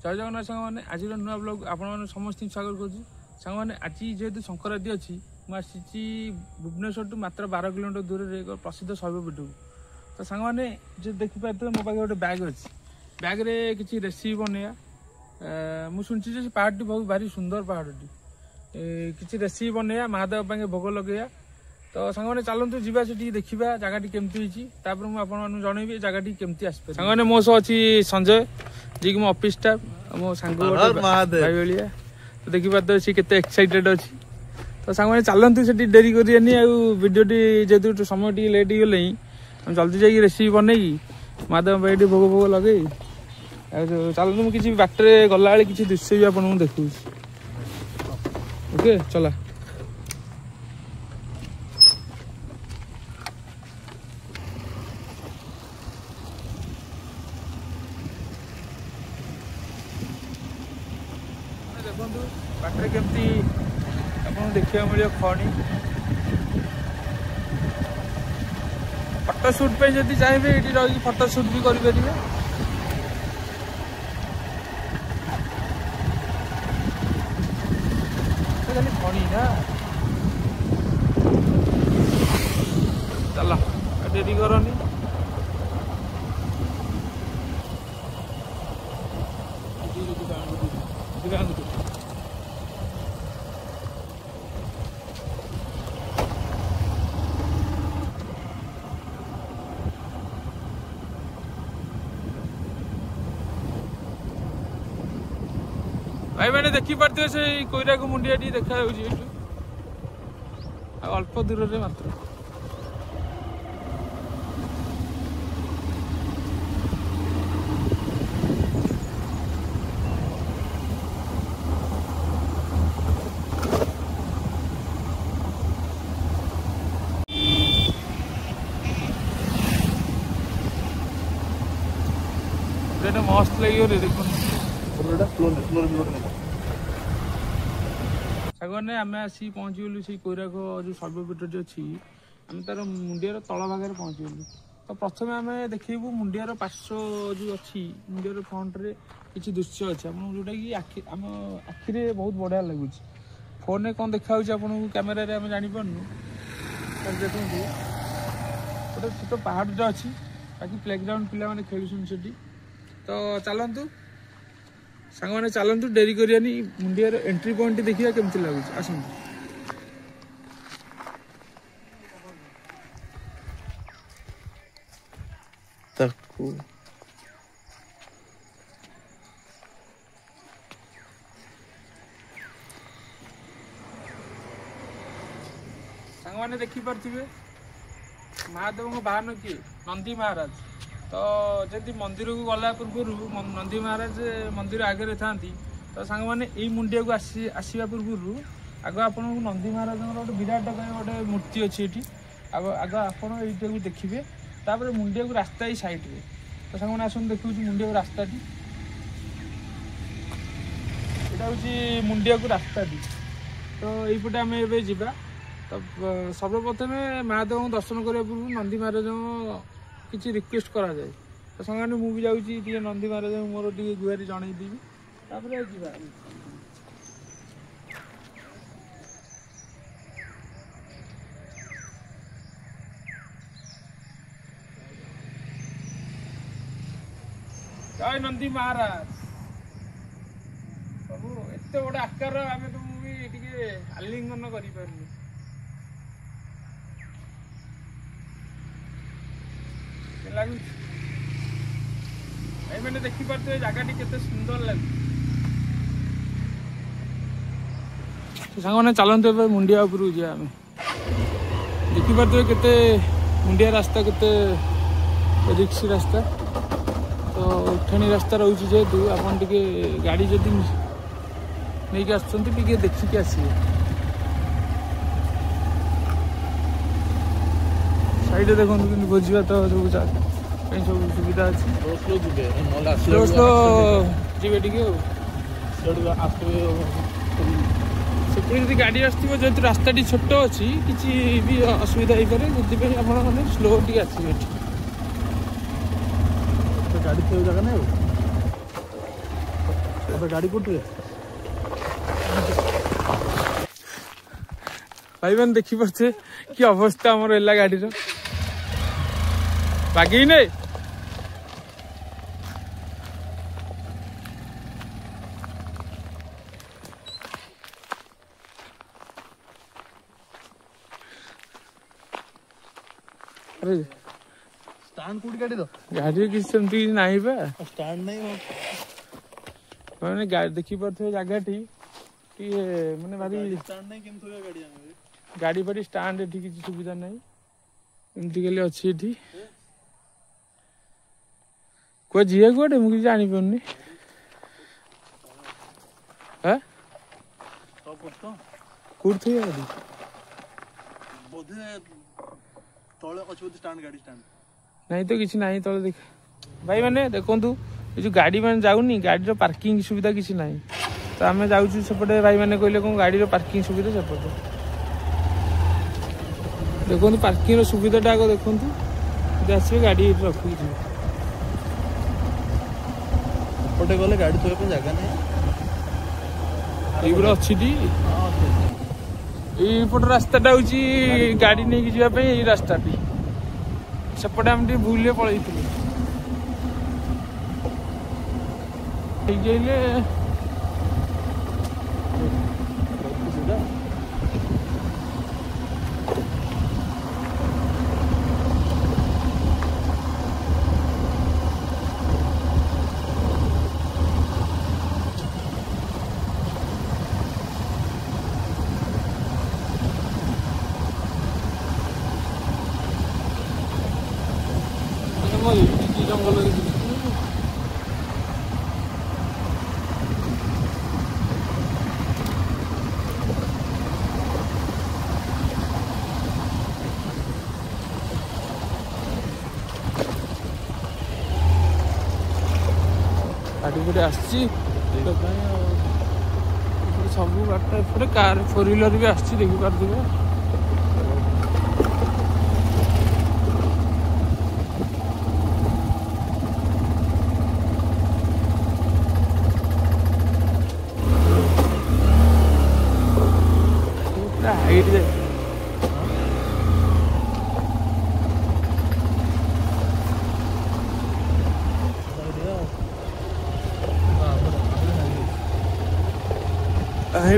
जय जगन्नाथ सांग मैंने आज नुआ ब्लॉग आपण समस्त स्वागत करुँ सांग मैंने आज जेहेतु संक्रांति अच्छी मुझे भुवनेश्वर टू मात्र 12 किलोमीटर दूर एक प्रसिद्ध शैवपीठ को तो सांग मैंने जो देखिपारे मो पाखे गोटे बैग अच्छी बैग्रे किसी रेसिपी बनैया मुझे पहाड़ी बहुत भारी सुंदर पहाड़ी किसी रेसिपी बनैया महादेव पाखे भोग लगेया तो सांग मैंने चलतु जा देखा जगह केमती मुझे जनइबी जगह केमती आसपे सांग मैंने मो सह अच्छी संजय जी कि मो ऑफिस स्टाफ मो सांग भाई भाया तो देखिपारे सी के एक्साइटेड अच्छी तो सांग मैंने चलतु से डेरी करेंगे वीडियोटी जेहतु समय टी लेट हो गले हम जल्दी जाइए रेसिपी बनई महादेव भाई भोग भोग लगे चलतु मुझे बाटर गला किसी दृश्य भी आपको देखू ओके चला देखो बाटर केमती आपको देखा मिले खणी फटोशूट पे जब चाहिए ये रही फटोशूट भी करेंगे खाली खणी ना चल डेरी करनी भाई मैंने देखी पारे से कोईरा को मुंडिया देखा अल्प दूर से मात्र मस्त लगे देखो सागने आम आसी पहुँचीगलु से कोईरा जो शैवपीठ अच्छी आम तार मुंडियार तल भाग पहुँचीगलु तो प्रथम आम देखू मुंडियार पार्श्व जो अच्छी मुंडियार फ्रंट रे किसी दृश्य अच्छे जोटा कि आम आखिरे बहुत बढ़िया लगुच फोन में कौन देखा आपको कैमेरा आम जापारू देखो गोटे छोट पहाड़ अच्छी बाकी प्लेग्राउंड पिला मैंने खेलुन से तो चलतु सांग मैंने चलतु डेरी करियानी मुंडियार एंट्री पॉइंट देखिए केमती लगुच आसतु सांग मैंने देखिपारे महादेव बाहन किए नंदी महाराज तो जब मंदिर को गला पूर्व नंदी महाराज मंदिर आगे था तो सांग मैंने यही मुंडिया को आसवा पूर्व आग आप नंदी महाराज गोटे विराट गोटे मूर्ति अच्छी ये आग आप देखिए तापर मुंडिया को रास्ता ही साइड रे तो सांग मैंने आसन देखो मुंडिया को रास्ता यहाँ हूँ मुंडिया को रास्ता तो यहीपटे आम एवं तो सर्वप्रथम महादेव दर्शन करने पूर्व नंदी महाराज किसी रिक्वेस्ट करा जाए तो संगे मुझे जाऊँगी नंदी महाराज मोर टे गुहारी जनईदेवी जय नंदी महाराज प्रभु एत बड़ आकार आम तुमको आलिंगन कर मैंने देखिपारे जगह केते सुंदर लगे सांग मैंने चलते मुंडिया उपरू जा देखिपारे केते मुंडिया रास्ता केते रिक्स रास्ता तो उठणी रास्ता रोचे जेहेतु आप गाड़ी जदि नहीं आसुँचे देखिकी आसवे साइड देखो भोजी भात सब सब सुविधा अच्छी स्लो स्लो जी टे गाड़ी आसो जेहतु रास्ता छोट अच्छी किसी भी असुविधा हो पाए आप स्लो टी आसवे गाड़ी थोड़ा जगह नहीं गाड़ी कोठे भाई मैंने देखी पारे कि अवस्था आमर है गाड़ी बागे नहीं अरे स्टैंड कोड गाड़ी दो गाड़ी किसी सेमती नहीं बा स्टैंड नहीं मैंने गाड़ी देखी पारे जगहटी कि मैंने भारी स्टैंड नहीं केम थोड़ा गाड़ी आने गाड़ी फाड़ी स्टाण्ड एठी किसी सुविधा नहीं एमती खाली अच्छी एठी कोई झील कोटे मुझे जानी पड़नी हाँ तो पोस्ट कौन थी गाड़ी बोधे तले अच्छे स्टैंड गाड़ी स्टैंड नहीं तो किसी नहीं तले देख भाई मैंने देखो जो गाड़ी मैंने जाऊनी गाड़ी पार्किंग सुविधा किसी नहीं तो आम जाऊँ सेपटे भाई मैंने कहले कौन गाड़ी पार्किंग सुविधा सेपटे देखो पार्किंग सुविधाटा आगे देखो आसवे गाड़ी रखी पटे गले गाड़ी थोड़ा जगह नहीं अच्छी यपट रास्ताटा हूँ गाड़ी नहीं जावाई रास्ता सेपटे आम भूल पलि जंगल गाड़ी फटे आसची सब बाट एपटे कार 4 व्हीलर भी आसची देखी पारे हाइट दे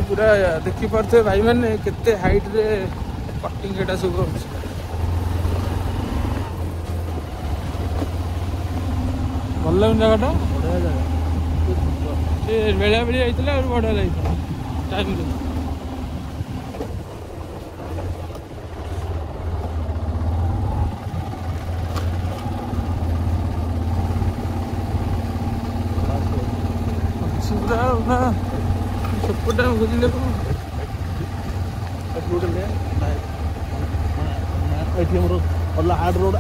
पूरा देखी पारे भाई मैंने केते हाइट रे कटिंग एटा सब भल लगे जगह बेला बेली जाइए और बढ़िया लगे टाइम ना सपोर्ट बुझे हार्ड रोड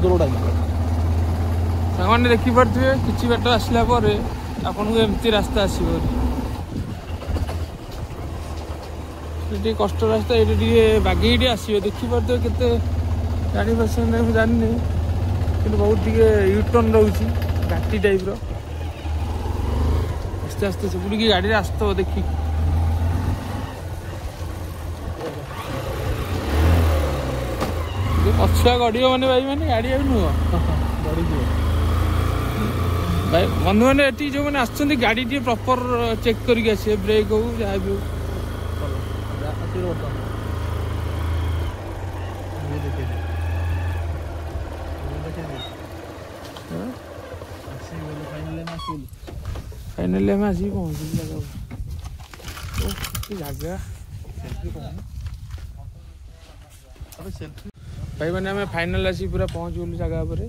रोड सामान्य देखी पारे कि बाट आसला आपन को एमती रास्ता आसो कष्ट रास्ता ये बागे आसो देखी पारे के गाड़ी फस जानी कि बहुत टे यूटर्न रोचे घाटी टाइप आस्ते आस्ते सब गाड़ी आसत देखी पछुआ गड़ मैंने भाई मैंने गाड़ी अब नुह भाई बंधु मैंने जो मैंने आसुँच गाड़ी टे प्रॉपर चेक करके आसिए ब्रेक हो जहाँ भी फाइनाली आम आसिक पहुँचल जगह भाई मैंने आम फाइनाल आसी पूरा पहुँच गलु जगह पर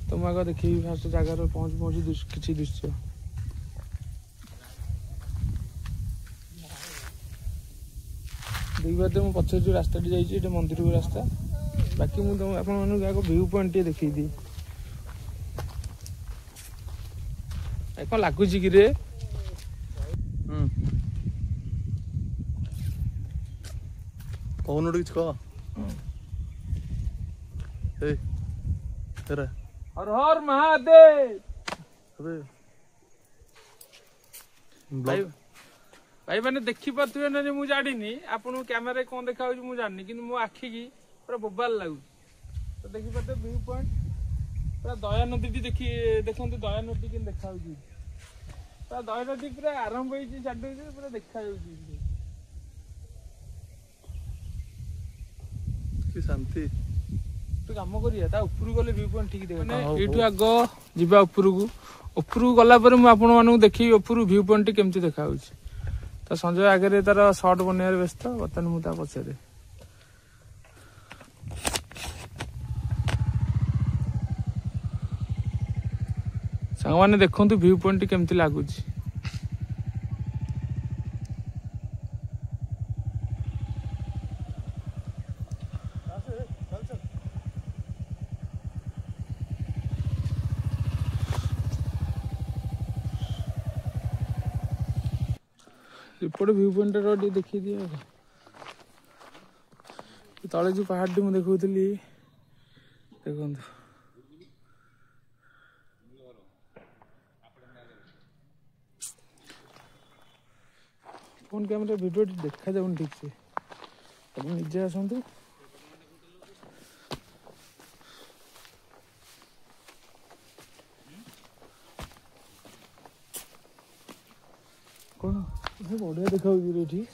तो मुझे देखी फास्ट जगार पहुँच पहुँच किसी दृश्य देखी पारे मुझे पछे जो रास्ता जाइए मंदिर को रास्ता बाकी मुझे आप व्यू पॉइंट टे देखी दी कौन लगुच कि रे कौन किस कह हर हर महादेव अबे भाई भाई मैंने देखी पारे ना मुझे जानी आपन कैमेरा कौन देखा मुझे जानी कि मो आखि की पूरा बोबाल लगुच तो देखी पारे व्यू पॉइंट पूरा दया नदी देखी देखते दया नदी कि देखा पूरा दया नदी पूरा आरंभ हो पूरा देखा शांति काम करा ऊपर गले व्यू पॉइंट ठीक देखा ये आग जा ऊपर गला मुझे देखी ऊपर व्यू पॉइंट केमती देखा तो संजय आगे तार सर्ट बनवार व्यस्त बर्तमान मुझे पचारे सांग मैंने देखु व्यू पॉइंट केमती लगुच एपटे व्यू पॉइंट देखी दिए तले जो पहाड़ टी मुझे देखी देखो फोन कैमेरा वीडियो देखा जाऊन ठीक से निजे आसतु कौन बढ़िया देखा ये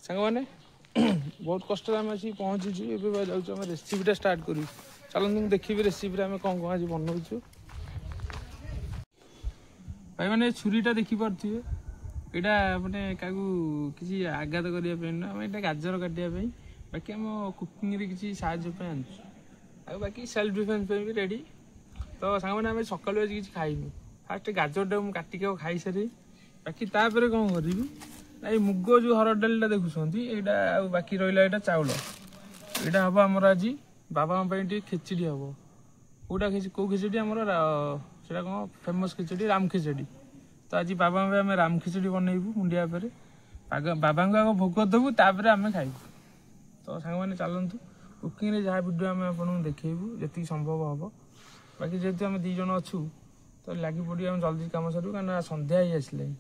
सांग मैंने बहुत कष्ट आम आसी पहुँचीचु जाऊँ रेसिपीटा स्टार्ट करूँ चलते देखिए रेसिपी आम कौन कौन आज बनाऊँ भाई मैंने छुरीटा देखिपे यहाँ मैंने क्या किसी आघात करने ना आम यहाँ गाजर काटापी बाकी आम कुकिंग किसी साहय आनु बाकी सेल्फ डिफेन्स भी रेडी तो सांग मैंने सकालू आज किसी खाइनु फास्ट गाजरटा मुझे काटिक खाई सारी बाकी तापर कौन करी ये मुग जो हरड़ डालीटा देखुं यहाँ बाकी रहा यहाँ चाउल यहाँ हम आमर आज बाबा खिचड़ी हम कौटा कौ खिचड़ी आमर से कौन फेमस खिचड़ी राम खिचड़ी तो आज बाबा आम राम खिचड़ी बनइबू मुंडिया बाबा को आग भोग देवु तापर आम खाइबू तो सांग मैंने चलतु कुकिंग जहाँ वीडियो आम आपको देखू जी संभव हम बाकी जेहतु आम 2 जन अच्छू तो लगी पड़ी आम जल्दी कम सरू क्या संध्या ही आसले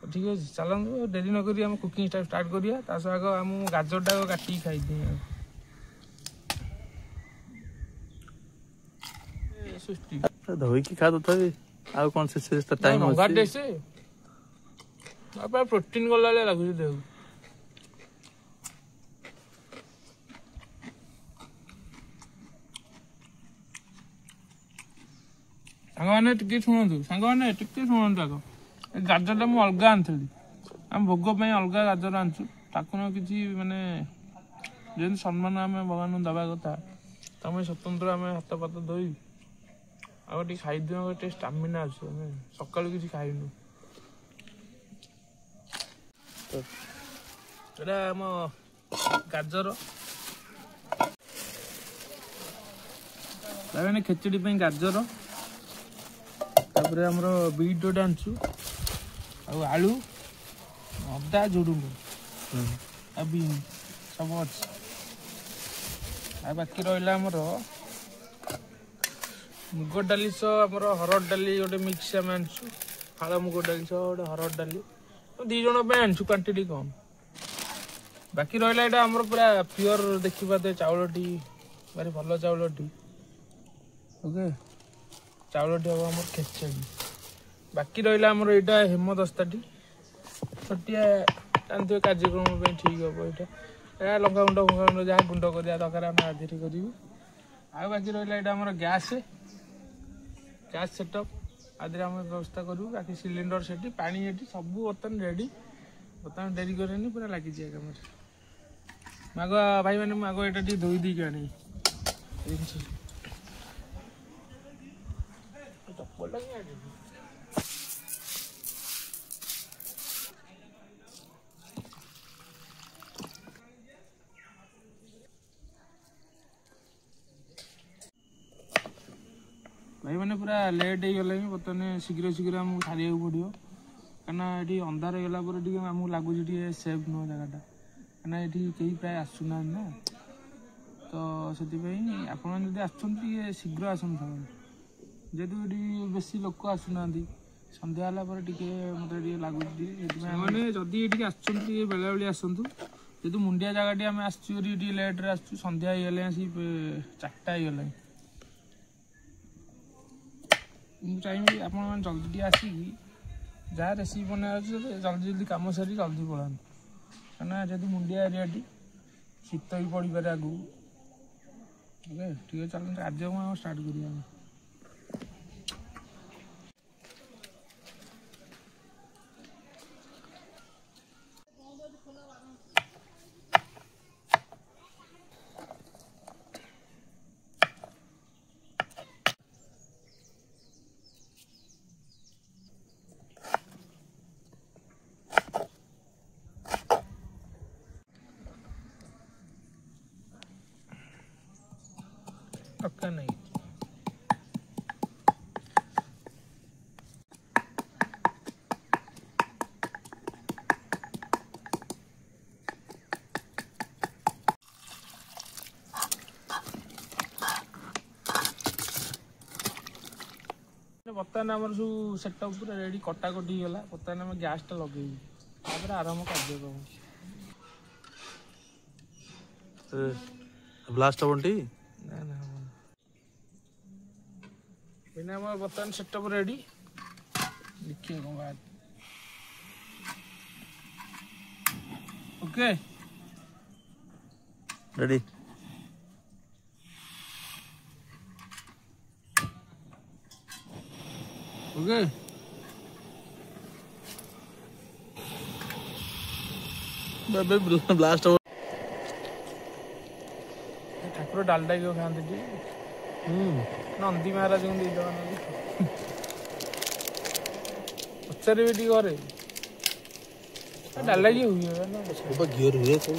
तो ठीक अच्छे चलते डेरी नक कुकिंग स्टार्ट करा सह आग आम गाजरटा काटिक खाई धोईकी खा तथापि आउ कौन से टाइम प्रोटीन गला लगुच देह सांग टे शुणु सांग टे शुणु आग गाजरटा मुझे अलग आनी आम भोग अलग गाजर आनचु ठाकुर किसी मानने जमी सम्मान आम भगवान दवा कथा तमें स्वतंत्र आम हाथ पात धोई आगे खाईद टे स्टामिना अच्छे सका किसी खाइनु आम गाजर मैंने खेचड़ी गाजर तापर आमर बीट गोटे आनचु आलू अदा झुडुंग बीन सब अच्छे आ बाकी रहा आमर मुग डाली सह आमर हरड़ डाली गोटे मिक्स आम आनचु फाड़ मुग डाली सह गोटे हरड़ डाली 2 जन आनचु क्वांटिटी कम बाकी रहा यहाँ आमर पूरा प्योर देखिए चाउलटी भारी भल चाउलटी ओके चाउलटी हम आम खेचड़ी बाकी रहा आमर यहाँ हेमदस्ताटी छोटिया जानते कार्यक्रम ठीक हम यहाँ लंका गुंड फंका गुंड जहाँ गुंड करा दरकार आम आधे करूँ आ बाकी रहा यहाँ आमर गैस सेटअप आदि आम व्यवस्था करूँ बाकी सिलिंडर से पानी ये सब बर्तमान रेडी बर्तमान डेरी करें पूरा लगी कम ମାଗ ଭାଇମାନେ ମାଗ ଏଇଟା ଟିକେ ଧୋଇ ଦେଇକି ଆଣି ଚପଲଟା କିଏ ଆଣି ଭାଇମାନେ ପୁରା ଲେଟ୍ ହେଇଗଲାଣି ବର୍ତ୍ତମାନ ଶୀଘ୍ର ଶୀଘ୍ର ଆମକୁ ସାରିବାକୁ ପଡ଼ିବ କାହିଁକିନା ଏଠି ଅନ୍ଧାର ହେଇଗଲା ପରେ ଟିକେ ଆମକୁ ଲାଗୁଛି ଟିକେ ସେଫ୍ ନୁହଁ ଜାଗାଟା କାହିଁକିନା ଏଠି କେହି ପ୍ରାୟ ଆସୁନାହାନ୍ତି ନା ତ ସେଥିପାଇଁ ଆପଣମାନେ ଯଦି ଆସୁଛନ୍ତି ଟିକେ ଶୀଘ୍ର ଆସନ୍ତୁ ଯେହେତୁ ଏଠି ବେଶୀ ଲୋକ ଆସୁନାହାନ୍ତି ସନ୍ଧ୍ୟା ହେଲା ପରେ ଟିକେ ମୋତେ ଟିକେ ଲାଗୁଛି ଟିକେ ସେଥିପାଇଁ ମାନେ ଯଦି ଏଠିକି ଆସୁଛନ୍ତି ଟିକେ ବେଳାବେଳି ଆସନ୍ତୁ ଯେହେତୁ ମୁଣ୍ଡିଆ ଜାଗାଟି ଆମେ ଆସିଛୁ ଟିକେ ଲେଟ୍ରେ ଆସିଛୁ ସନ୍ଧ୍ୟା ହେଇଗଲାଣି ଆସି 4ଟା ହେଇଗଲାଣି ମୁଁ ଚାହିଁବି ଆପଣମାନେ ଜଲ୍ଦି ଟିକେ ଆସିକି ଯାହା ରେସିପି ବନେଇବା ଅଛି ଜଲ୍ଦି ଜଲ୍ଦି କାମ ସାରି ଜଲ୍ଦି ପଳାନ୍ତୁ କାହିଁକିନା ଯେହେତୁ ମୁଣ୍ଡିଆ ଏରିଆଟି ଶୀତ ବି ପଡ଼ିପାରେ ଆଗକୁ ଓକେ ଠିକ୍ ଅଛି ଚାଲନ୍ତୁ କାର୍ଯ୍ୟକ୍ରମ ଆମେ ଷ୍ଟାର୍ଟ କରିବା ଆମେ टक्का नहीं बर्तमान आम सब सेटअप पूरा रेडी कटाकटी गला बर्तमान आम गैसटा लगे आरंभ कार्यक्रम ब्लास्ट हबंटी ना ना बर्तमान सेटअप रेडी देखिए कौन बात okay ready okay blast Thakur Dalda क्यों खाते टी नंदी महाराज को दे पचारे भी घरे डालडा की हुई है ना घिर हुए सब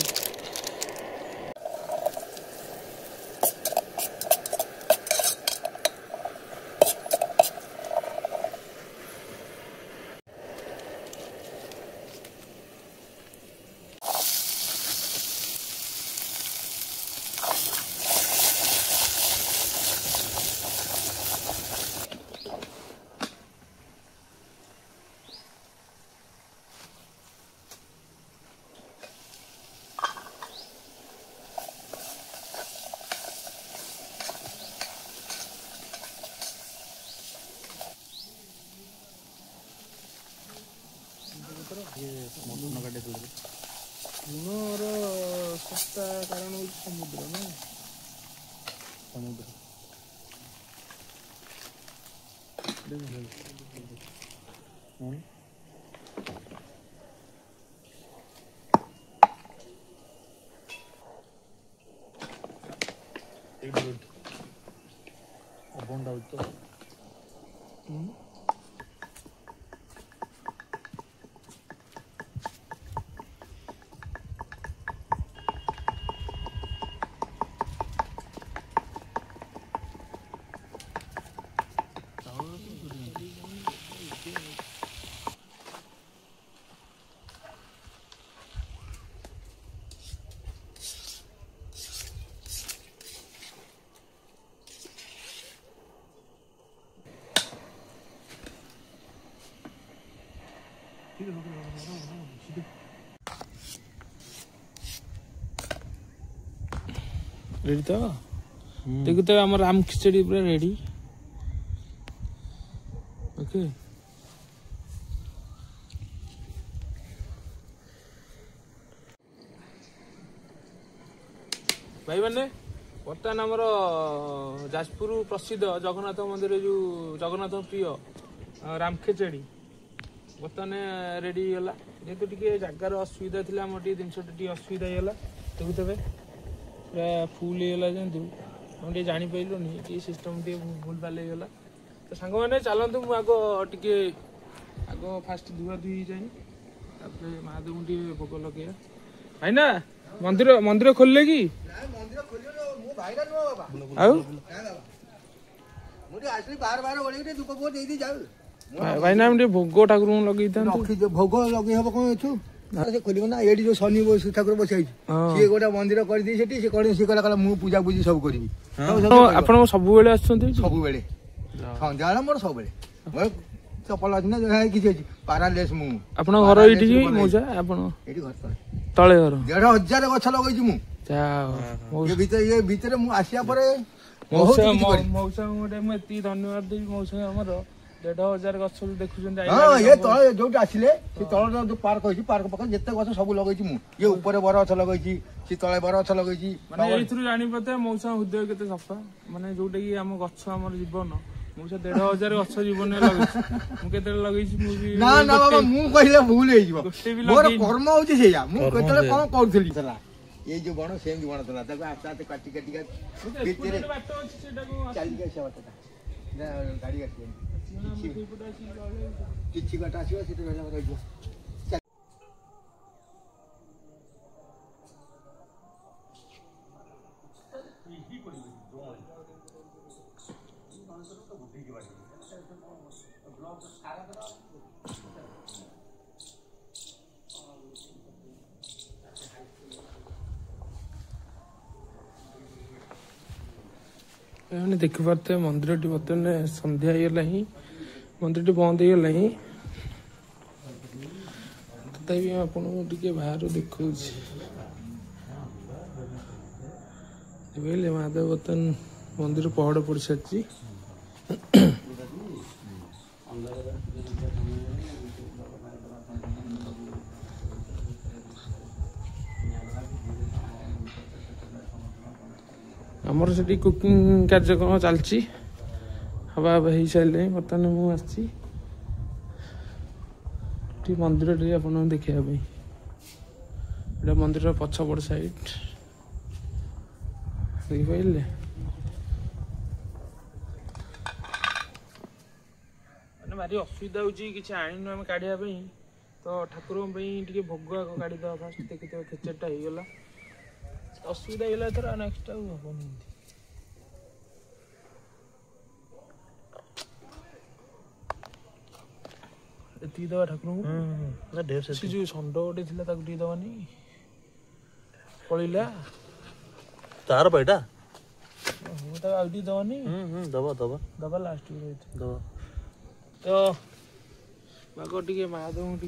लुणर सस्ता कारण हूँ समुद्र ना समुद्र रेडी तो देखो तो हमारा राम खिचड़ी पूरा रेडी ओके भाई मैंने बर्तमान आमर जाजपुर प्रसिद्ध जगन्नाथ मंदिर जो जगन्नाथ प्रिय राम खिचड़ी बर्तमान रेडी गला जेहेतु टी जगार असुविधा थी जिनस असुविधा होगा देखुथे पूरा फुल होगा जंतु हम टे जापारूनी ये सिस्टम टे भूल भाल होगा तो सांग मैंने चलतु मुझ टे आग फास्ट धुआ धुई जाए महादेव टे भोग लगे भाई ना मंदिर मंदिर खोलिले कि भाई ना भोग ठाकुर लगे भोग लगे हम कौन अच्छु खोल ना ये जो शनि ठाकुर बसाई सी गोटे मंदिर कर सी कहला मु पूजा पूजी सब करी आप सब सब सन्ध्या मोर सब चपल अच्छी ना किसी अच्छी पारालेस मु आप घर ये मौजा आप तले घर 1,500 गछ लगे ये भितर आसिया मौसा गोटे मुझे धन्यवाद देवी मौसा आमर 1,500 गछ देखुं ये तले जो आसिले तल जो पार्क अच्छी पार्क पाख जिते गछ सब लगे ये ऊपर बर गछ लगे सी तले बर गछ लगे जापे मौसा हृदय के सफा माने जोटा कि आम गछ आम जीवन मौसा 1,500 गछ जीवन लगे लगे ना ना बाबा मु कहले भूल मोर कर्म होची सेया मु केतले कोन करथली सला ये जो बण सेम बण तला ताको आस्ते आस्ते काटी काटी का भीतर बाटो अछि सेटा को चाली के सेवा ना गाड़ी आसी किछि बाट आसीबा सेटा रहला रहइबो देखी पारे मंदिर टी बर्तमान सन्ध्या होगा ही मंदिर टी बंद होगा ही तथापि आपको बाहर देखा महादेव बर्तमान मंदिर पहड़ पड़ सारी आमर से कुकिंग कार्यक्रम चलती हवा हो सारे बर्तमान मुझे मंदिर टे आप देखापी ये मंदिर पछपड़ साइड देखिए भारी असुविधा होती आनीनु आम काढ़ापी तो ठाकुर भोग आग काढ़ीद फास्ट देखी खेचेटा हो गला असुविधा होगा थोड़ा नेक्स्ट हम एति दवा ठाकुर से जो षंड गोटे थी दवानी पड़ा तार पैटा आउटी दवानी दबा दबा दबा लास्ट दबा तो बाग टे महादेव टे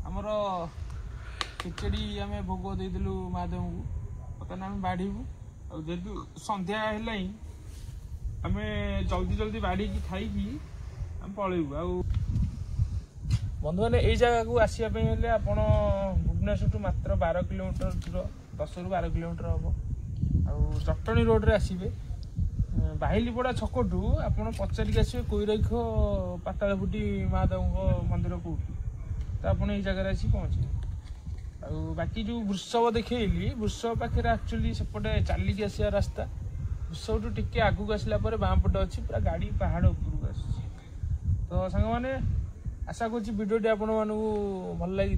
आमर खिचड़ी आम भोग देलु महादेव को बर्तमान आम बाढ़ू जेहतु सन्ध्या है आम जल्दी जल्दी बाढ़ी खाई आम पलैबू आ बंधु मैंने यही जगह को आसवाई हेल्ले आप भुवनेश्वर मात्र 12 किलोमीटर दूर 10 ରୁ 12 किलोमीटर हम आ चटणी रोड रे आसवे बाहिलीपड़ा छकटू आप पचारिक आसवे कोईरख पातालफुटी महादेव मंदिर कौटी तो आप जगह आसी पहुँचे आ बाकी जो वृषभ देखली वृषभ पाखे एक्चुअली सेपटे चलिकी आसा रास्ता वृषभ टू टिके आगू आसला बाँ पटे अच्छी पूरा गाड़ी पहाड़ उपरको आस तो सांग मैंने आशा कर भिडियोटी आपण मानू भल लगी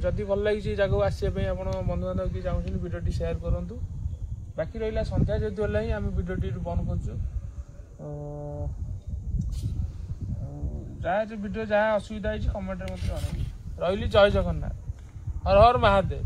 आदि भल लगी जगह आसवाई आप बंधु बांधव किए चाहते भिडियोटी सेयार करूँ बाकी रहा सन्ध्या जेहतु है आम भिडियोटी बंद कर जहाँ भिडियो जहाँ असुविधा होती कमेंट मत जन रही जय जगन्नाथ हर हर महादेव।